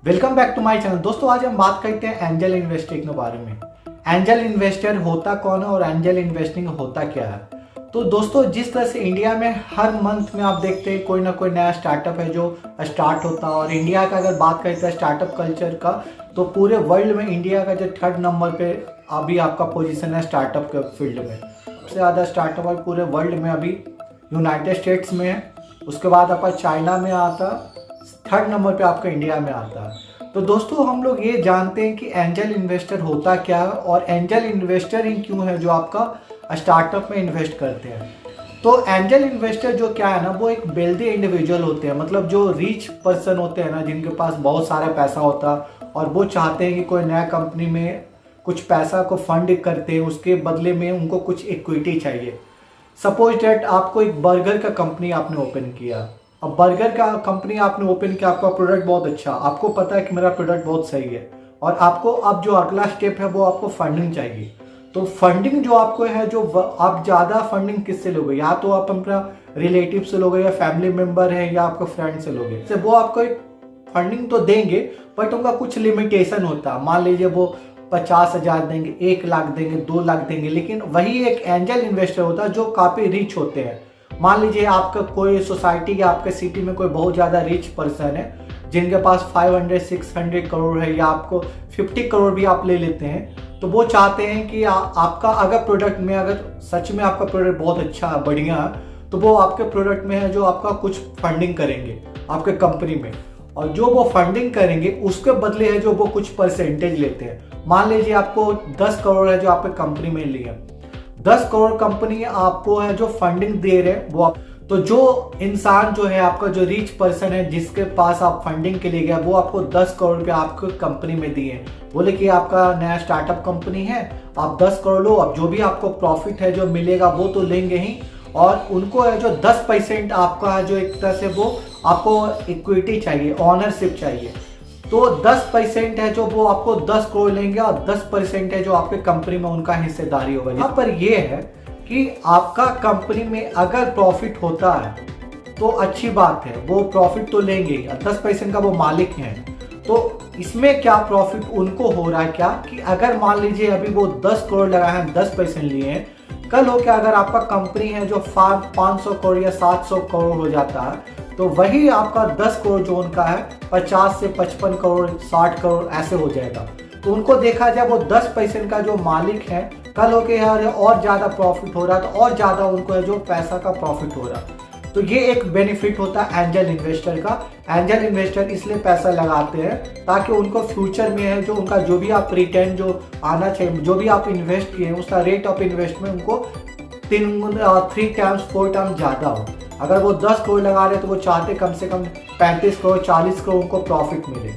Welcome back to my channel. दोस्तों आज हम बात करते हैं एंजल इन्वेस्टिंग के बारे में। एंजल इन्वेस्टर होता कौन है और एंजल इन्वेस्टिंग होता क्या है। तो दोस्तों जिस तरह से इंडिया में हर मंथ में आप देखते हैं कोई ना कोई नया स्टार्टअप है जो स्टार्ट होता है, और इंडिया का अगर बात करते हैं स्टार्टअप कल्चर का तो पूरे वर्ल्ड में इंडिया का जो 3rd नंबर पे अभी आपका पोजीशन है स्टार्टअप के फील्ड में। सबसे ज़्यादा स्टार्टअप है पूरे वर्ल्ड में अभी यूनाइटेड स्टेट्स में है, उसके बाद आपका चाइना में आता, 3rd नंबर पे आपका इंडिया में आता है। तो दोस्तों हम लोग ये जानते हैं कि एंजल इन्वेस्टर होता क्या है और एंजल इन्वेस्टर ही क्यों है जो आपका स्टार्टअप में इन्वेस्ट करते हैं। तो एंजल इन्वेस्टर जो क्या है ना, वो एक वेल्दी इंडिविजुअल होते हैं, मतलब जो रिच पर्सन होते हैं ना, जिनके पास बहुत सारा पैसा होता है और वो चाहते हैं कि कोई नया कंपनी में कुछ पैसा को फंड करते हैं, उसके बदले में उनको कुछ इक्विटी चाहिए। सपोज डेट आपको एक बर्गर का कंपनी आपने ओपन किया। अब बर्गर का कंपनी आपने ओपन किया, आपका प्रोडक्ट बहुत अच्छा, आपको पता है कि मेरा प्रोडक्ट बहुत सही है, और आपको अब जो अगला स्टेप है वो आपको फंडिंग चाहिए। तो फंडिंग जो आपको है, जो आप ज़्यादा फंडिंग किससे लोगे, या तो आप अपना रिलेटिव से लोगे या फैमिली मेम्बर है या आपके फ्रेंड से लोगे, तो वो आपको एक फंडिंग तो देंगे बट उनका कुछ लिमिटेशन होता है। मान लीजिए वो 50,000 देंगे, 1 लाख देंगे, 2 लाख देंगे, लेकिन वही एक एंजल इन्वेस्टर होता है जो काफ़ी रिच होते हैं। मान लीजिए आपका कोई सोसाइटी या आपके सिटी में कोई बहुत ज़्यादा रिच पर्सन है जिनके पास 500-600 करोड़ है, या आपको 50 करोड़ भी आप ले लेते हैं, तो वो चाहते हैं कि आपका अगर प्रोडक्ट में, अगर सच में आपका प्रोडक्ट बहुत अच्छा बढ़िया है, तो वो आपके प्रोडक्ट में है जो आपका कुछ फंडिंग करेंगे आपके कंपनी में, और जो वो फंडिंग करेंगे उसके बदले है जो वो कुछ परसेंटेज लेते हैं। मान लीजिए आपको 10 करोड़ है जो आपके कंपनी में लिए, 10 करोड़ कंपनी आपको है जो फंडिंग दे रहे हैं वो तो जो इंसान जो है आपका जो रिच पर्सन है जिसके पास आप फंडिंग के लिए गया, वो आपको 10 करोड़ रुपये आपको कंपनी में दिए, बोले कि आपका नया स्टार्टअप कंपनी है, आप 10 करोड़ लो, अब जो भी आपको प्रॉफिट है जो मिलेगा वो तो लेंगे ही, और उनको है जो 10% आपका है जो एक तरह से वो आपको इक्विटी चाहिए, ऑनरशिप चाहिए। तो 10% है जो वो आपको 10 करोड़ लेंगे और 10% है जो आपके कंपनी में उनका हिस्सेदारी होगा। यहाँ पर ये है कि आपका कंपनी में अगर प्रॉफिट होता है तो अच्छी बात है, वो प्रॉफिट तो लेंगे, 10% का वो मालिक हैं। तो इसमें क्या प्रॉफिट उनको हो रहा है क्या, कि अगर मान लीजिए अभी वो 10 करोड़ लगाए हैं, 10% लिए हैं, कल हो क्या अगर आपका कंपनी है जो 500 करोड़ या 700 करोड़ हो जाता है, तो वही आपका 10 करोड़ जो उनका है 50 से 55 करोड़ 60 करोड़ ऐसे हो जाएगा। तो उनको देखा जाए वो 10% का जो मालिक है, कल हो के यार और ज़्यादा प्रॉफिट हो रहा है तो और ज़्यादा उनको है जो पैसा का प्रॉफिट हो रहा है। तो ये एक बेनिफिट होता है एंजल इन्वेस्टर का। एंजल इन्वेस्टर इसलिए पैसा लगाते हैं ताकि उनको फ्यूचर में है जो उनका जो भी आप रिटर्न जो आना चाहिए, जो भी आप इन्वेस्ट किए उसका रेट ऑफ इन्वेस्टमेंट उनको 3 टाइम्स 4 टाइम्स ज़्यादा हो। अगर वो 10 करोड़ लगा रहे तो वो चाहते कम से कम 35 करोड़ 40 करोड़ उनको प्रॉफिट मिले।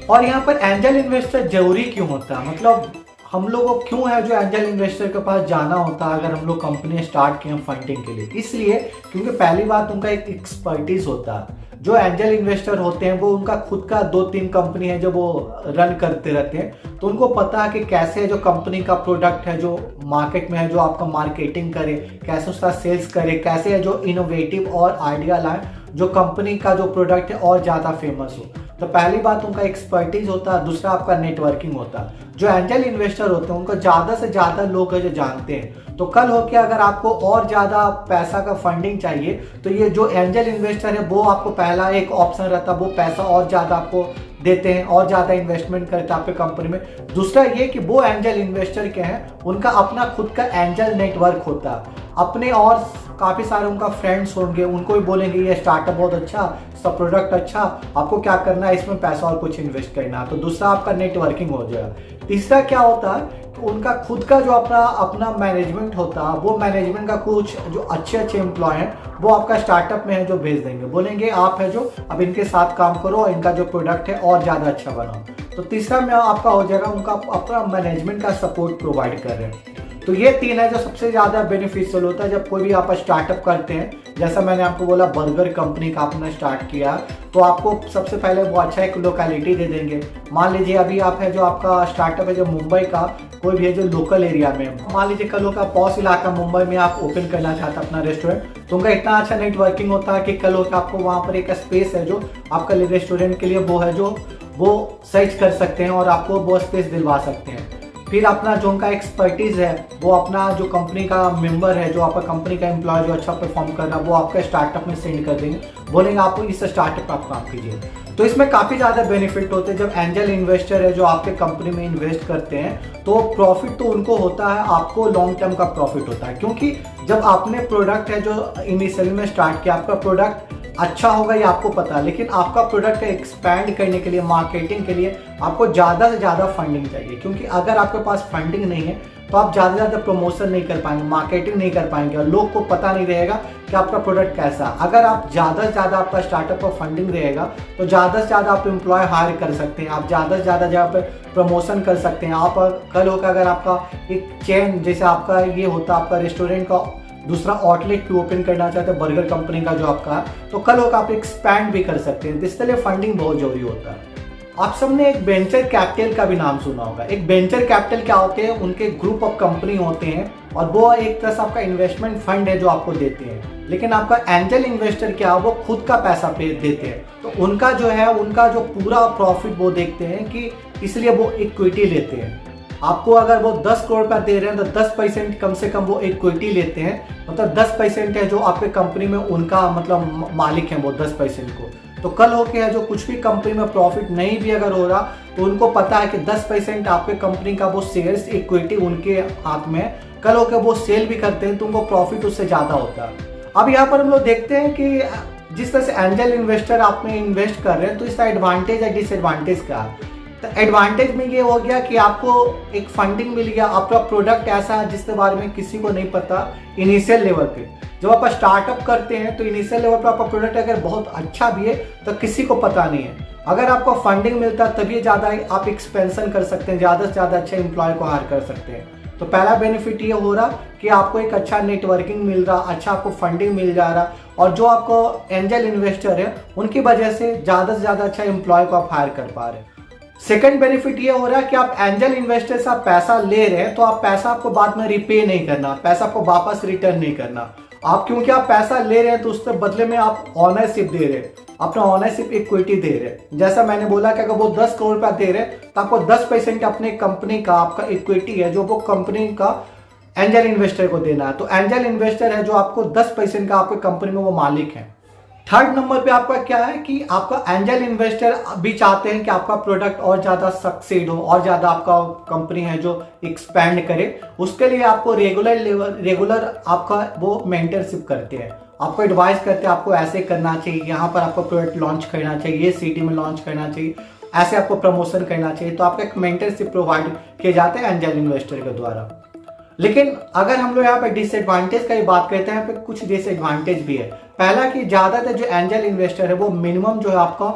और यहाँ पर एंजल इन्वेस्टर जरूरी क्यों होता है, मतलब हम लोगों को क्यों है जो एंजल इन्वेस्टर के पास जाना होता है अगर हम लोग कंपनी स्टार्ट किए फंडिंग के लिए। इसलिए क्योंकि पहली बात उनका एक एक्सपर्टीज होता है। जो एंजल इन्वेस्टर होते हैं वो उनका खुद का 2-3 कंपनी है जो वो रन करते रहते हैं, तो उनको पता है कि कैसे जो कंपनी का प्रोडक्ट है जो मार्केट में है जो आपका मार्केटिंग करे, कैसे उसका सेल्स करे, कैसे है जो इनोवेटिव और आइडिया लाए जो कंपनी का जो प्रोडक्ट है और ज़्यादा फेमस हो। तो पहली बात उनका एक्सपर्टीज होता है, दूसरा आपका नेटवर्किंग होता है। जो एंजल इन्वेस्टर होते हैं उनको ज़्यादा से ज़्यादा लोग है जो जानते हैं, तो कल हो के अगर आपको और ज़्यादा पैसा का फंडिंग चाहिए तो ये जो एंजल इन्वेस्टर है वो आपको पहला एक ऑप्शन रहता है, वो पैसा और ज़्यादा आपको देते हैं और ज़्यादा इन्वेस्टमेंट करते हैं आपके कंपनी में। दूसरा ये कि वो एंजल इन्वेस्टर क्या है, उनका अपना खुद का एंजल नेटवर्क होता है, अपने और काफ़ी सारे उनका फ्रेंड्स होंगे, उनको भी बोलेंगे ये स्टार्टअप बहुत अच्छा, इसका प्रोडक्ट अच्छा, आपको क्या करना है इसमें पैसा और कुछ इन्वेस्ट करना है। तो दूसरा आपका नेटवर्किंग हो जाएगा। तीसरा क्या होता है कि उनका खुद का जो अपना मैनेजमेंट होता है, वो मैनेजमेंट का कुछ जो अच्छे एम्प्लॉय हैं वो आपका स्टार्टअप में है जो भेज देंगे, बोलेंगे आप है जो अब इनके साथ काम करो और इनका जो प्रोडक्ट है और ज़्यादा अच्छा बनाओ। तो तीसरा में आपका हो जाएगा उनका अपना मैनेजमेंट का सपोर्ट प्रोवाइड कर रहे हैं। तो ये 3 है जो सबसे ज़्यादा बेनिफिशियल होता है जब कोई भी आप स्टार्टअप करते हैं। जैसा मैंने आपको बोला बर्गर कंपनी का आपने स्टार्ट किया तो आपको सबसे पहले वो अच्छा एक लोकेलिटी दे देंगे। मान लीजिए अभी आप है जो आपका स्टार्टअप है जो मुंबई का, कोई भी है जो लोकल एरिया में, मान लीजिए कल का पॉस इलाका मुंबई में आप ओपन करना चाहते हैं अपना रेस्टोरेंट, तो उनका इतना अच्छा नेटवर्किंग होता है कि कल का आपको वहाँ पर एक स्पेस है जो आपका रेस्टोरेंट के लिए वो है जो वो सर्च कर सकते हैं और आपको वो स्पेस दिलवा सकते हैं। फिर अपना जो उनका एक्सपर्टीज है वो अपना जो कंपनी का मेंबर है, जो आपका कंपनी का एम्प्लॉय जो अच्छा परफॉर्म कर रहा है वो आपका स्टार्टअप में सेंड कर देंगे, बोलेंगे आप इस स्टार्टअप पर आप काम कीजिए। तो इसमें काफ़ी ज़्यादा बेनिफिट होते हैं। जब एंजल इन्वेस्टर है जो आपके कंपनी में इन्वेस्ट करते हैं तो प्रॉफिट तो उनको होता है, आपको लॉन्ग टर्म का प्रॉफिट होता है, क्योंकि जब आपने प्रोडक्ट है जो इनिशियली में स्टार्ट किया, आपका प्रोडक्ट अच्छा होगा ये आपको पता है, लेकिन आपका प्रोडक्ट एक्सपैंड करने के लिए, मार्केटिंग के लिए आपको ज़्यादा से ज़्यादा फंडिंग चाहिए, क्योंकि अगर आपके पास फंडिंग नहीं है तो आप ज़्यादा से ज़्यादा प्रमोशन नहीं कर पाएंगे, मार्केटिंग नहीं कर पाएंगे और लोग को पता नहीं रहेगा कि आपका प्रोडक्ट कैसा। अगर आप ज़्यादा से ज़्यादा आपका स्टार्टअप पर फंडिंग रहेगा तो ज़्यादा से ज़्यादा आप एम्प्लॉय हायर कर सकते हैं, आप ज़्यादा से ज़्यादा जहाँ पर प्रमोशन कर सकते हैं। आप कल होगा अगर आपका एक चेन जैसे आपका ये होता है, आपका रेस्टोरेंट का दूसरा आउटलेट भी ओपन करना चाहते हैं बर्गर कंपनी का जो आपका, तो कल होगा आप एक्सपैंड भी कर सकते हैं। इसके लिए फंडिंग बहुत जरूरी होता है। आप सबने एक वेंचर कैपिटल का भी नाम सुना होगा। एक वेंचर कैपिटल क्या होते हैं, उनके ग्रुप ऑफ कंपनी होते हैं और वो एक तरह से आपका इन्वेस्टमेंट फंड है जो आपको देते हैं। लेकिन आपका एंजल इन्वेस्टर क्या है, वो खुद का पैसा पे देते हैं, तो उनका जो है उनका जो पूरा प्रॉफिट वो देखते हैं कि इसलिए वो इक्विटी लेते हैं। आपको अगर वो 10 करोड़ रुपया दे रहे हैं तो 10% कम से कम वो इक्विटी लेते हैं, मतलब 10% है जो आपके कंपनी में उनका मतलब मालिक है वो 10% को। तो कल हो के है जो कुछ भी कंपनी में प्रॉफिट नहीं भी अगर हो रहा तो उनको पता है कि 10% आपके कंपनी का वो शेयर्स इक्विटी उनके हाथ में, कल हो के वो सेल भी करते हैं तो उनको प्रॉफिट उससे ज़्यादा होता है। अब यहाँ पर हम लोग देखते हैं कि जिस तरह से एंजल इन्वेस्टर आप में इन्वेस्ट कर रहे हैं तो इसका एडवांटेज या डिसएडवांटेज क्या है। तो एडवांटेज में ये हो गया कि आपको एक फंडिंग मिल गया, आपका प्रोडक्ट ऐसा है जिसके बारे में किसी को नहीं पता इनिशियल लेवल पे। जब आप स्टार्टअप करते हैं तो इनिशियल लेवल पे आपका प्रोडक्ट अगर बहुत अच्छा भी है तो किसी को पता नहीं है। अगर आपको फंडिंग मिलता है तभी ज़्यादा आप एक्सपेंशन कर सकते हैं, ज़्यादा से ज़्यादा अच्छे एम्प्लॉय को हायर कर सकते हैं। तो पहला बेनिफिट ये हो रहा कि आपको एक अच्छा नेटवर्किंग मिल रहा, अच्छा आपको फंडिंग मिल जा रहा, और जो आपको एंजल इन्वेस्टर है उनकी वजह से ज़्यादा से ज़्यादा अच्छा एम्प्लॉय को आप हायर कर पा रहे हैं। सेकंड बेनिफिट ये हो रहा है कि आप एंजल इन्वेस्टर से आप पैसा ले रहे हैं तो आप पैसा आपको बाद में रिपे नहीं करना, पैसा आपको वापस रिटर्न नहीं करना। आप क्योंकि आप पैसा ले रहे हैं तो उसके बदले में आप ऑनरशिप दे रहे हैं, अपना ऑनरशिप इक्विटी दे रहे हैं। जैसा मैंने बोला कि अगर वो 10 करोड़ रुपया दे रहे हैं तो आपको 10% अपने कंपनी का आपका इक्विटी है जो वो कंपनी का एंजल इन्वेस्टर को देना है। तो एंजल इन्वेस्टर है जो आपको 10% का आपके कंपनी में वो मालिक है। थर्ड नंबर पे आपका क्या है कि आपका एंजल इन्वेस्टर भी चाहते हैं कि आपका प्रोडक्ट और ज़्यादा सक्सेड हो और ज़्यादा आपका कंपनी है जो एक्सपैंड करे। उसके लिए आपको रेगुलर आपका वो मेंटरशिप करते हैं, आपको एडवाइस करते हैं आपको ऐसे करना चाहिए, यहाँ पर आपको प्रोडक्ट लॉन्च करना चाहिए, ये सिटी में लॉन्च करना चाहिए, ऐसे आपको प्रमोशन करना चाहिए। तो आपका एक मेंटरशिप प्रोवाइड किए जाते हैं एंजल इन्वेस्टर के द्वारा। लेकिन अगर हम लोग यहाँ पे डिसएडवांटेज का ही बात करते हैं, यहाँ पे कुछ डिसएडवांटेज भी है। पहला कि ज़्यादातर जो एंजल इन्वेस्टर है वो मिनिमम जो है आपका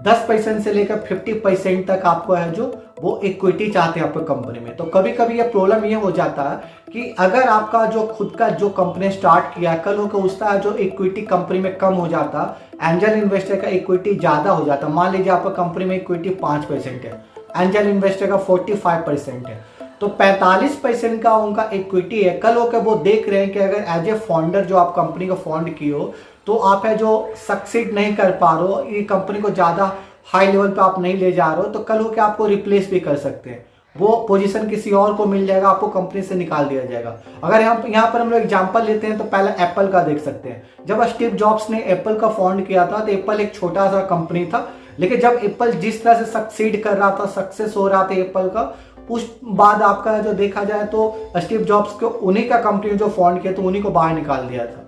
10% से लेकर 50% तक आपको है जो वो इक्विटी चाहते हैं आपको कंपनी में। तो कभी कभी ये प्रॉब्लम ये हो जाता है कि अगर आपका जो खुद का जो कंपनी स्टार्ट किया, कल हो कर उसका जो इक्विटी कंपनी में कम हो जाता, एंजल इन्वेस्टर का इक्विटी ज़्यादा हो जाता। मान लीजिए आपका कंपनी में इक्विटी 5% है, एंजल इन्वेस्टर का 45% है, तो 45% का उनका इक्विटी है। कल होकर वो देख रहे हैं कि अगर एज ए फाउंडर जो आप कंपनी को फाउंड किए हो तो आप है जो सक्सीड नहीं कर पा रहे हो, ये कंपनी को ज़्यादा हाई लेवल पे आप नहीं ले जा रहे हो, तो कल होकर आपको रिप्लेस भी कर सकते हैं, वो पोजीशन किसी और को मिल जाएगा, आपको कंपनी से निकाल दिया जाएगा। अगर यहाँ पर हम लोग एग्जांपल लेते हैं तो पहले एप्पल का देख सकते हैं। जब स्टीव जॉब्स ने एप्पल का फाउंड किया था तो एप्पल एक छोटा सा कंपनी था, लेकिन जब एप्पल जिस तरह से सक्सीड कर रहा था, सक्सेस हो रहा था एप्पल का, उस बाद आपका जो देखा जाए तो स्टीव जॉब्स को उन्हीं का कंपनी जो फाउंड किया तो उन्हीं को बाहर निकाल दिया था।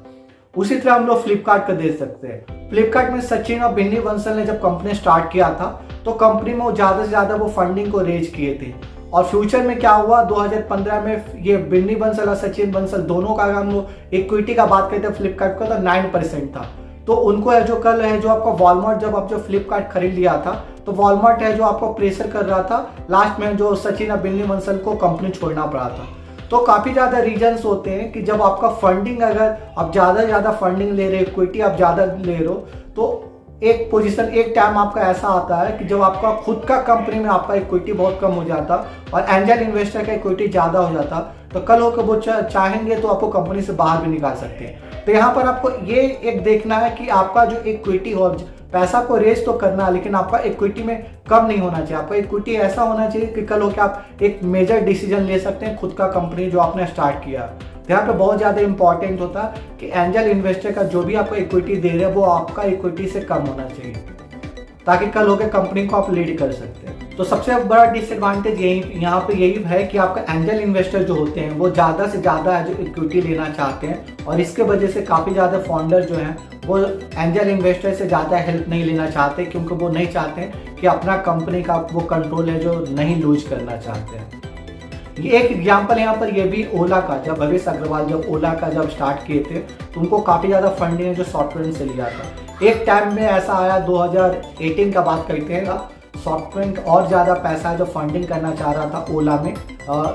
उसी तरह हम लोग फ्लिपकार्ट का देख सकते हैं। फ्लिपकार्ट में सचिन और बिन्नी बंसल ने जब कंपनी स्टार्ट किया था तो कंपनी में वो ज़्यादा से ज़्यादा वो फंडिंग को रेज किए थे, और फ्यूचर में क्या हुआ 2015 में ये बिन्नी बंसल और सचिन बंसल दोनों का अगर हम लोग इक्विटी का बात करते हैं फ्लिपकार्ट का तो 9% था। तो उनको है जो कल है जो आपका वॉलमार्ट, जब आप जो फ्लिपकार्ट खरीद लिया था तो वॉलमार्ट है जो आपको प्रेशर कर रहा था, लास्ट में जो सचिन और बिन्नी बंसल को कंपनी छोड़ना पड़ा था। तो काफ़ी ज़्यादा रीजंस होते हैं कि जब आपका फंडिंग, अगर आप ज़्यादा फंडिंग ले रहे हो, इक्विटी आप ज़्यादा ले रहे हो, तो एक पोजीशन, एक टाइम आपका ऐसा आता है कि जब आपका खुद का कंपनी में आपका इक्विटी बहुत कम हो जाता और एंजल इन्वेस्टर का इक्विटी ज़्यादा हो जाता, तो कल होकर वो चाहेंगे तो आपको कंपनी से बाहर भी निकाल सकते हैं। तो यहाँ पर आपको ये एक देखना है कि आपका जो इक्विटी हो, पैसा को रेज तो करना है लेकिन आपका इक्विटी में कम नहीं होना चाहिए। आपका इक्विटी ऐसा होना चाहिए कि कल होकर आप एक मेजर डिसीजन ले सकते हैं खुद का कंपनी जो आपने स्टार्ट किया। यहाँ पे बहुत ज़्यादा इंपॉर्टेंट होता है कि एंजल इन्वेस्टर का जो भी आपको इक्विटी दे रहे हैं वो आपका इक्विटी से कम होना चाहिए, ताकि कल होकर कंपनी को आप लीड कर सकते हैं। तो सबसे बड़ा डिसएडवांटेज यहाँ पे यही है कि आपका एंजल इन्वेस्टर जो होते हैं वो ज़्यादा से ज़्यादा जो इक्विटी लेना चाहते हैं, और इसके वजह से काफ़ी ज़्यादा फाउंडर जो हैं वो एंजल इन्वेस्टर से ज़्यादा हेल्प नहीं लेना चाहते, क्योंकि वो नहीं चाहते कि अपना कंपनी का वो कंट्रोल है जो नहीं लूज करना चाहते हैं। ये एक एग्जाम्पल यहाँ पर ये भी ओला का, जब भवेश अग्रवाल जब ओला का जब स्टार्ट किए थे तो उनको काफ़ी ज़्यादा फंडिंग जो सॉफ्टवेयर से लिया था। एक टाइम में ऐसा आया 2018 का बात करते हैं, सॉफ्टवेयर और ज़्यादा पैसा जो फंडिंग करना चाह रहा था ओला में,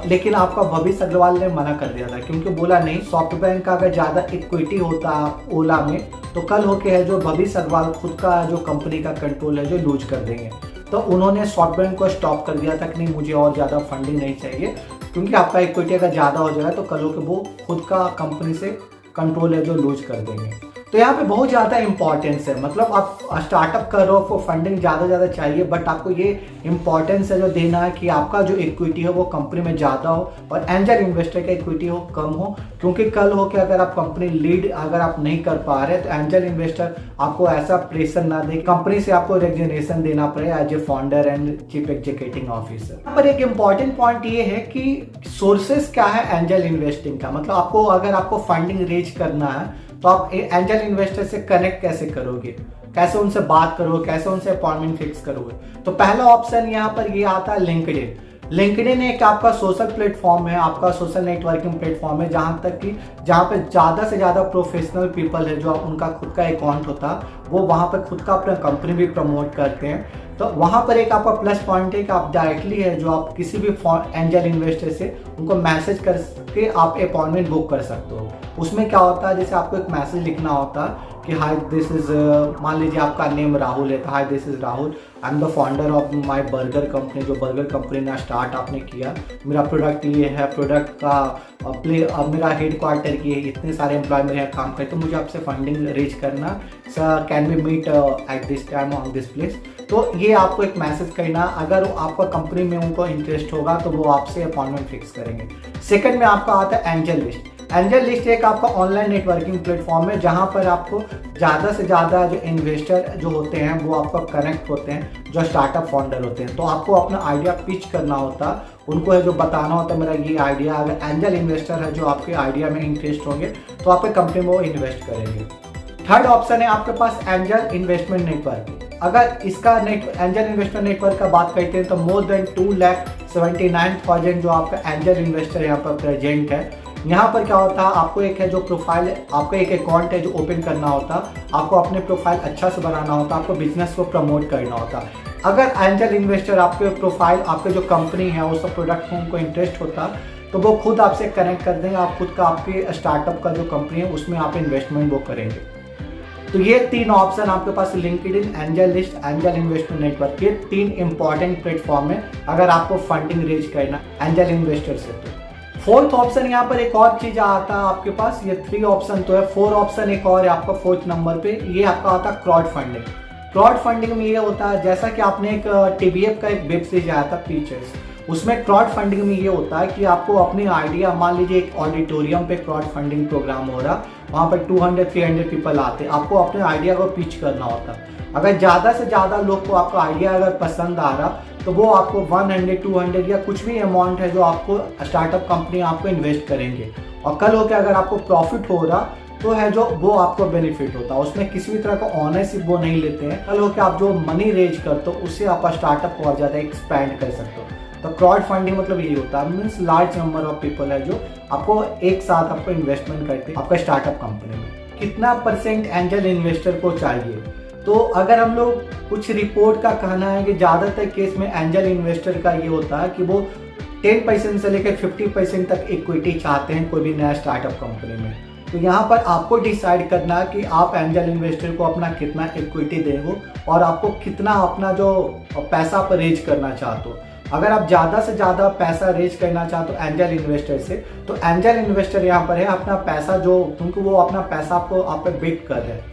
लेकिन आपका भवेश अग्रवाल ने मना कर दिया था, क्योंकि बोला नहीं, सॉफ्टवेयर का अगर ज़्यादा इक्विटी होता ओला में तो कल होके है जो भवेश अग्रवाल खुद का जो कंपनी का कंट्रोल है जो लूज कर देंगे। तो उन्होंने सॉफ्टवेयर को स्टॉप कर दिया था कि नहीं, मुझे और ज़्यादा फंडिंग नहीं चाहिए, क्योंकि आपका इक्विटी अगर ज़्यादा हो जाए तो कल होकर वो खुद का कंपनी से कंट्रोल है जो लूज कर देंगे। तो यहाँ पे बहुत ज़्यादा इंपॉर्टेंस है, मतलब आप स्टार्टअप कर रहे हो, आपको फंडिंग ज़्यादा चाहिए, बट आपको ये इंपॉर्टेंस है जो देना है कि आपका जो इक्विटी हो वो कंपनी में ज़्यादा हो और एंजल इन्वेस्टर का इक्विटी हो कम हो, क्योंकि कल हो कि अगर आप कंपनी लीड अगर आप नहीं कर पा रहे तो एंजल इन्वेस्टर आपको ऐसा प्रेशर ना दे, कंपनी से आपको रेजिग्नेशन देना पड़े as a founder and chief executive officer. यहाँ पर एक इंपॉर्टेंट पॉइंट ये है कि सोर्सेस क्या है एंजल इन्वेस्टिंग का, मतलब आपको अगर आपको फंडिंग रेज करना है तो आप एंजल इन्वेस्टर से कनेक्ट कैसे करोगे, कैसे उनसे बात करोगे, कैसे उनसे अपॉइंटमेंट फिक्स करोगे। तो पहला ऑप्शन यहाँ पर ये आता है लिंक्डइन। लिंक्डइन एक आपका सोशल प्लेटफॉर्म है, आपका सोशल नेटवर्किंग प्लेटफॉर्म है, जहाँ पे ज़्यादा से ज़्यादा प्रोफेशनल पीपल है जो उनका खुद का अकाउंट होता है, वो वहाँ पे खुद का अपना कंपनी भी प्रमोट करते हैं। तो वहाँ पर एक आपका प्लस पॉइंट है कि आप डायरेक्टली है जो आप किसी भी एंजल इन्वेस्टर से उनको मैसेज करके आप अपॉइंटमेंट बुक कर सकते हो। उसमें क्या होता है, जैसे आपको एक मैसेज लिखना होता है कि हाय दिस इज़, मान लीजिए आपका नेम राहुल है, तो hi this is Rahul, I am the founder of my burger company, जो बर्गर कंपनी ने स्टार्ट आपने किया, मेरा प्रोडक्ट ये है, प्रोडक्ट का मेरा हेड क्वार्टर ये है, इतने सारे एम्प्लॉय मेरे यहाँ काम करते, तो मुझे आपसे फंडिंग रेज करना, can we meet at this time on this place. तो ये आपको एक मैसेज करना, अगर आपका कंपनी में उनको इंटरेस्ट होगा तो वो आपसे अपॉइंटमेंट फिक्स करेंगे। सेकंड में आपका आता है एंजल लिस्ट। एंजल लिस्ट एक आपका ऑनलाइन नेटवर्किंग प्लेटफॉर्म है जहां पर आपको ज़्यादा से ज़्यादा जो इन्वेस्टर जो होते हैं वो आपको कनेक्ट होते हैं, जो स्टार्टअप फाउंडर होते हैं। तो आपको अपना आइडिया पिच करना होता है, उनको है जो बताना होता है मेरा ये आइडिया, अगर एंजल इन्वेस्टर है जो आपके आइडिया में इंटरेस्ट होंगे तो आपके कंपनी में वो इन्वेस्ट करेंगे। थर्ड ऑप्शन है आपके पास एंजल इन्वेस्टमेंट नेटवर्क। अगर इसका एंजल इन्वेस्टमेंट नेटवर्क का बात करते हैं तो मोर देन 2,79,000 जो आपका एंजल इन्वेस्टर यहाँ पर प्रेजेंट है। यहाँ पर क्या होता है, आपको एक है जो प्रोफाइल, आपका एक अकाउंट है जो ओपन करना होता, आपको अपने प्रोफाइल अच्छा से बनाना होता, आपको बिजनेस को प्रमोट करना होता। अगर एंजल इन्वेस्टर आपके प्रोफाइल, आपके जो कंपनी है उस प्रोडक्ट में उनको इंटरेस्ट होता तो वो खुद आपसे कनेक्ट कर देंगे, आप खुद का आपके स्टार्टअप का जो कंपनी है उसमें आप इन्वेस्टमेंट वो करेंगे। तो ये तीन ऑप्शन आपके पास LinkedIn, angel list, angel investment network, ये तीन इंपॉर्टेंट प्लेटफॉर्म है अगर आपको फंडिंग रेज करना एंजल इन्वेस्टर से। तो फोर्थ ऑप्शन यहाँ पर एक और चीज आता है आपके पास, ये 3 ऑप्शन तो है, 4 ऑप्शन एक और है आपका 4th नंबर पे, ये आपका आता है क्राउड फंडिंग। क्राउड फंडिंग में ये होता है, जैसा कि आपने एक TBF का एक वेब सीरीज आया था फीचर्स, उसमें क्राउड फंडिंग में ये होता है कि आपको अपनी आइडिया, मान लीजिए एक ऑडिटोरियम पे क्राउड फंडिंग प्रोग्राम हो रहा, वहाँ पर 200-300 पीपल आते, आपको अपने आइडिया को पिच करना होता। अगर ज़्यादा से ज़्यादा लोग को आपका आइडिया अगर पसंद आ रहा तो वो आपको 100-200 या कुछ भी अमाउंट है जो आपको स्टार्टअप कंपनी आपको इन्वेस्ट करेंगे, और कल होकर अगर आपको प्रॉफिट हो रहा तो है जो वो आपको बेनिफिट होता है, उसमें किसी भी तरह का ऑनरशिप वो नहीं लेते हैं। कल होकर आप जो मनी रेज करते हो उससे आप स्टार्टअप को और ज़्यादा एक्सपैंड कर सकते हो। तो क्राउड फंडिंग मतलब यही होता है, means large number of people है जो आपको एक साथ आपको इन्वेस्टमेंट करते हैं आपका स्टार्टअप कंपनी में। कितना परसेंट एंजल इन्वेस्टर को चाहिए, तो अगर हम लोग कुछ रिपोर्ट का कहना है कि ज़्यादातर केस में एंजल इन्वेस्टर का ये होता है कि वो 10% से लेकर 50% तक इक्विटी चाहते हैं कोई भी नया स्टार्टअप कंपनी में। तो यहाँ पर आपको डिसाइड करना है कि आप एंजल इन्वेस्टर को अपना कितना इक्विटी देंगे और आपको कितना अपना जो पैसा आप रेज करना चाहते हो। अगर आप ज़्यादा से ज़्यादा पैसा रेज करना चाहते हो एंजल इन्वेस्टर से, तो एंजल इन्वेस्टर यहाँ पर है अपना पैसा जो, क्योंकि वो अपना पैसा आपको आप पे बिट कर रहे हैं,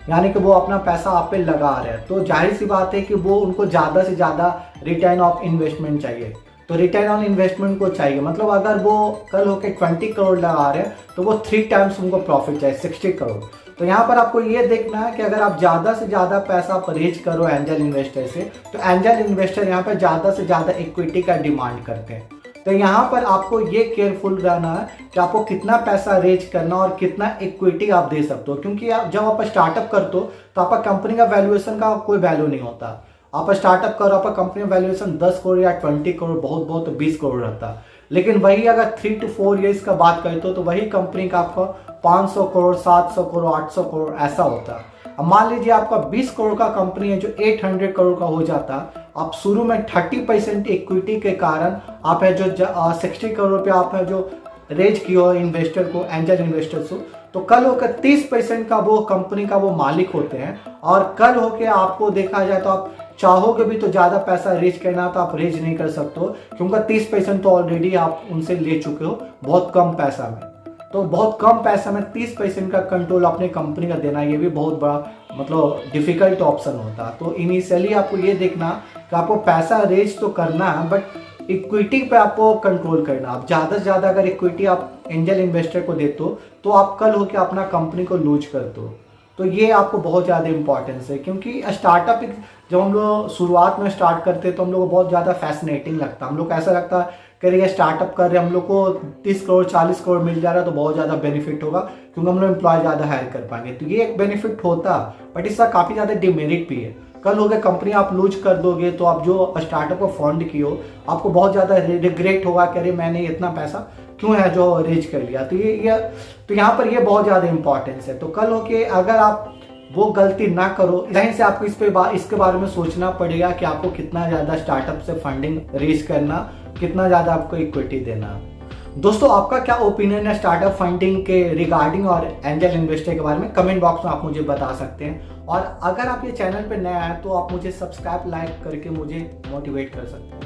यानी कि वो अपना पैसा आप पे लगा रहे हैं, तो जाहिर सी बात है कि वो उनको ज़्यादा से ज़्यादा रिटर्न ऑफ इन्वेस्टमेंट चाहिए। तो रिटर्न ऑन इन्वेस्टमेंट को चाहिए, मतलब अगर वो कल होके 20 करोड़ लगा रहे हैं तो वो 3 टाइम्स उनको प्रॉफिट चाहिए 60 करोड़। तो यहाँ पर आपको ये देखना है कि अगर आप ज़्यादा से ज़्यादा पैसा आप रेज करो एंजल इन्वेस्टर से, तो एंजल इन्वेस्टर यहाँ पर ज़्यादा से ज़्यादा इक्विटी का डिमांड करते हैं। तो यहाँ पर आपको ये केयरफुल रहना है कि आपको कितना पैसा रेज करना और कितना इक्विटी आप दे सकते हो, क्योंकि आप जब आप स्टार्टअप करते हो तो आपका कंपनी का वैल्यूएशन का कोई वैल्यू नहीं होता। आप स्टार्टअप करो, आपका कंपनी का वैल्यूएशन 10 करोड़ या 20 करोड़, बहुत बहुत तो 20 करोड़ रहता है। लेकिन वही अगर 3 to 4 ईयर्स का बात करते हो तो वही कंपनी का आपका 500 करोड़, 700 करोड़, 800 करोड़ ऐसा होता है। अब मान लीजिए आपका 20 करोड़ का कंपनी है जो 800 करोड़ का हो जाता, आप शुरू में 30% इक्विटी के कारण आप है जो 60 करोड़ पे आप है जो रेज किया हो इन्वेस्टर को, एंजल इन्वेस्टर को, तो कल होकर 30% का वो कंपनी का वो मालिक होते हैं। और कल होकर आपको देखा जाए तो आप चाहोगे भी तो ज़्यादा पैसा रेज करना तो आप रेज नहीं कर सकते हो, क्योंकि 30% तो ऑलरेडी आप उनसे ले चुके हो बहुत कम पैसा में। तो बहुत कम पैसा में 30% का कंट्रोल अपने कंपनी का देना, ये भी बहुत बड़ा मतलब डिफिकल्ट ऑप्शन होता है। तो इनिशियली आपको ये देखना कि आपको पैसा रेज तो करना है, बट इक्विटी पे आपको कंट्रोल करना। आप ज़्यादा से ज़्यादा अगर इक्विटी आप एंजल इन्वेस्टर को देते हो तो आप कल होकर अपना कंपनी को लूज करते हो। तो ये आपको बहुत ज़्यादा इंपॉर्टेंस है, क्योंकि स्टार्टअप जब हम लोग शुरुआत में स्टार्ट करते हैं तो हम लोग को बहुत ज़्यादा फैसिनेटिंग लगता है। हम लोग को ऐसा लगता है कि ये स्टार्टअप कर रहे हैं, हम लोग को 30 करोड़ 40 करोड़ मिल जा रहा है तो बहुत ज़्यादा बेनिफिट होगा, क्योंकि हम लोग एम्प्लॉय ज़्यादा हायर कर पाएंगे। तो ये एक बेनिफिट होता, बट इसका काफ़ी ज़्यादा डिमेरिट भी है। कल हो गया कंपनी आप लूज कर दोगे तो आप जो स्टार्टअप को फंड किए हो आपको बहुत ज़्यादा रिग्रेट होगा कि अरे मैंने इतना पैसा क्यों है जो रेज कर लिया। तो ये तो यहाँ पर ये बहुत ज़्यादा इंपॉर्टेंस है। तो कल हो के अगर आप वो गलती ना करो, यहीं से आपको इसके बारे में सोचना पड़ेगा कि आपको कितना ज़्यादा स्टार्टअप से फंडिंग रेज करना, कितना ज़्यादा आपको इक्विटी देना। दोस्तों आपका क्या ओपिनियन है स्टार्टअप फंडिंग के रिगार्डिंग और एंजल इन्वेस्टर के बारे में, कमेंट बॉक्स में आप मुझे बता सकते हैं। और अगर आप ये चैनल पे नए आए तो आप मुझे सब्सक्राइब लाइक करके मुझे मोटिवेट कर सकते हैं।